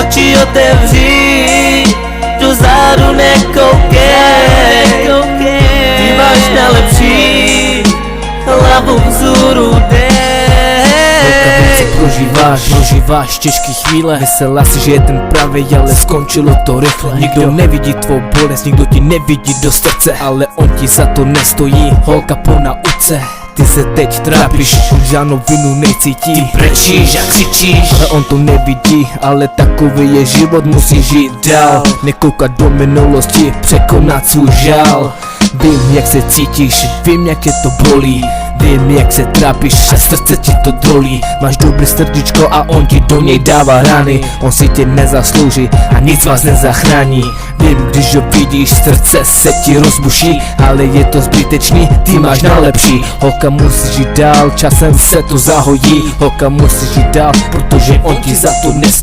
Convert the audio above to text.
oči otevři, dozadu nekoukej, ty máš nejlepší hlavu vzhůru Prožíváš těžký chvíle, myslela si, že je ten pravý, ale skončilo to rychle. Nikdo nevidí tvou bolest, nikdo ti nevidí do srdce, ale on ti za to nestojí, holka po nauce. Ty se teď trápíš, on žádnou vinu necítí, ty brečíš a křičíš, ale on to nevidí, ale takový je život, musíš žít dál. Nekoukat do minulosti, překonat svůj žál. Vím, jak se cítíš, vím, jak je to bolí, vím, jak se trápíš a srdce ti to drolí. Máš dobré srdíčko a on ti do něj dává rány, on si tě nezaslouží a nic vás nezachrání. Vím, když ho vidíš, srdce se ti rozbuší, ale je to zbytečný, ty máš nejlepší. Holka musí žít dál, časem se to zahojí, holka musí žít dál, protože on ti za to nestojí.